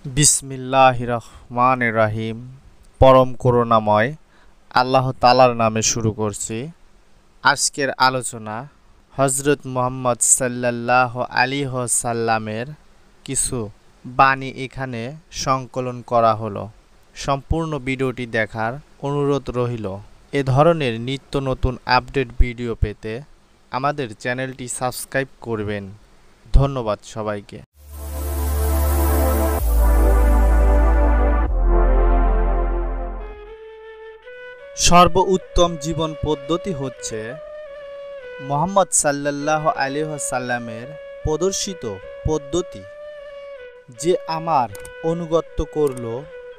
বিসমিল্লাহির রহমানির রহিম। পরম করুণাময় আল্লাহ তাআলার নামে শুরু করছি। আজকের আলোচনা হযরত মুহাম্মদ সাল্লাল্লাহু আলাইহি ওয়াসাল্লামের কিছু বাণী এখানে সংকলন করা হলো। সম্পূর্ণ ভিডিওটি দেখার অনুরোধ রইল। এ ধরনের নিত্য নতুন আপডেট ভিডিও পেতে আমাদের চ্যানেলটি সাবস্ক্রাইব করবেন। ধন্যবাদ সবাইকে। সর্বোত্তম জীবন পদ্ধতি হচ্ছে মুহাম্মদ সাল্লাল্লাহু আলাইহি ওয়াসাল্লামের প্রদর্শিত পদ্ধতি। যে আমার অনুগত্য করল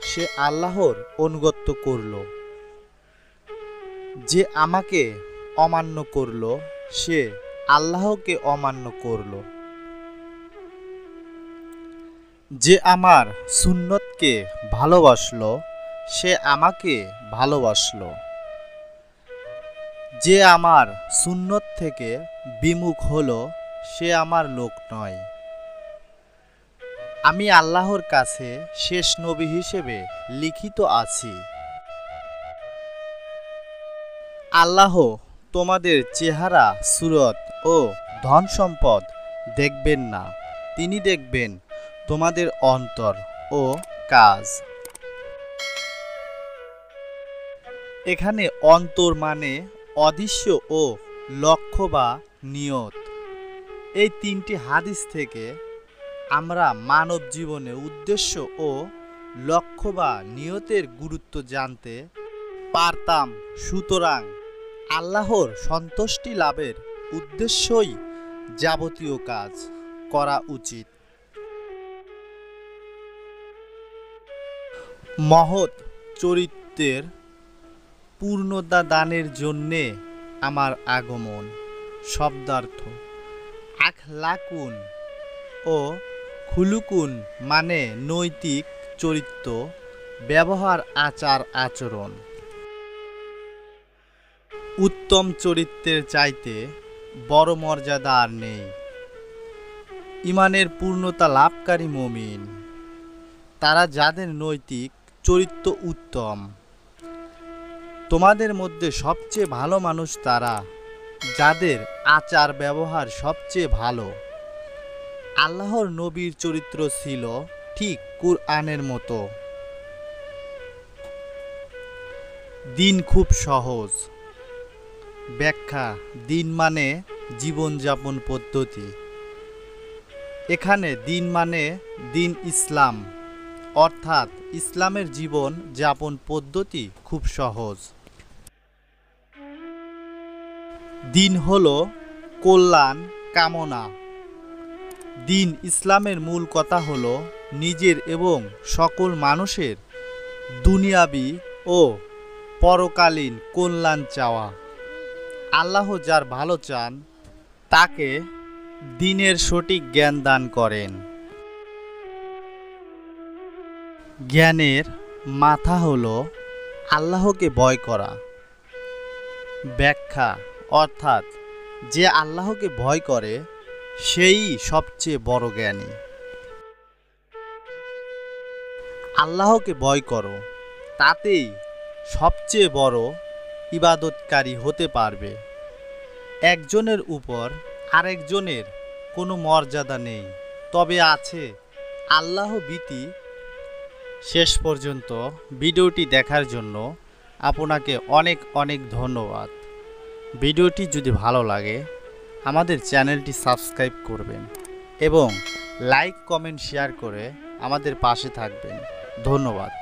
সে আল্লাহর অনুগত্য করল, যে আমাকে অমান্য করল সে আল্লাহকে অমান্য করল, যে আমার সুন্নতকে ভালোবাসলো সে আমাকে ভালোবাসলো, যে আমার সুন্নত থেকে বিমুখ হলো সে আমার লোক নয়। আমি আল্লাহর কাছে শেষ নবী হিসেবে লিখিত আছি। আল্লাহ তোমাদের চেহারা, সুরত ও ধন সম্পদ দেখবেন না, তিনি দেখবেন তোমাদের অন্তর ও কাজ। এখানে অন্তর মানে অদৃশ্য ও লক্ষ্য বা নিয়ত। এই তিনটি হাদিস থেকে আমরা মানব জীবনে উদ্দেশ্য ও লক্ষ্য বা নিয়তের গুরুত্ব জানতে পারতাম। সুতরাং আল্লাহর সন্তুষ্টি লাভের উদ্দেশ্যই যাবতীয় কাজ করা উচিত। মহৎ চরিত্রের পূর্ণতা দানের জন্যে আমার আগমন। শব্দার্থ আখলাকুন ও খুলুকুন মানে নৈতিক চরিত্র, ব্যবহার, আচার আচরণ। উত্তম চরিত্রের চাইতে বড় মর্যাদা আর নেই। ঈমানের পূর্ণতা লাভকারী মুমিন তারা যাদের নৈতিক চরিত্র উত্তম। তোমাদের মধ্যে সবচেয়ে ভালো মানুষ তারা যাদের আচার ব্যবহার সবচেয়ে ভালো। আল্লাহর নবীর চরিত্র ছিল ঠিক কুরআনের মতো। দিন খুব সহজ। ব্যাখ্যা: দিন মানে জীবনযাপন পদ্ধতি। এখানে দিন মানে দিন ইসলাম, অর্থাৎ ইসলামের জীবন যাপন পদ্ধতি খুব সহজ। দিন হলো কল্যাণ কামনা। দিন ইসলামের মূল কথা হলো নিজের এবং সকল মানুষের দুনিয়াবি ও পরকালীন কল্যাণ চাওয়া। আল্লাহ যার ভালো চান তাকে দিনের সঠিক জ্ঞান দান করেন। জ্ঞানের মাথা হলো আল্লাহকে ভয় করা। ব্যাখ্যা: অর্থাৎ যে আল্লাহকে ভয় করে সেই সবচেয়ে বড় জ্ঞানী। আল্লাহকে ভয় করো, তাতেই সবচেয়ে বড় ইবাদতকারী হতে পারবে। একজনের উপর আরেকজনের কোনো মর্যাদা নেই, তবে আছে আল্লাহ ভীতি। শেষ পর্যন্ত ভিডিওটি দেখার জন্য আপনাকে অনেক অনেক ধন্যবাদ। ভিডিওটি যদি ভালো লাগে আমাদের চ্যানেলটি সাবস্ক্রাইব করবেন এবং লাইক, কমেন্ট, শেয়ার করে আমাদের পাশে থাকবেন। ধন্যবাদ।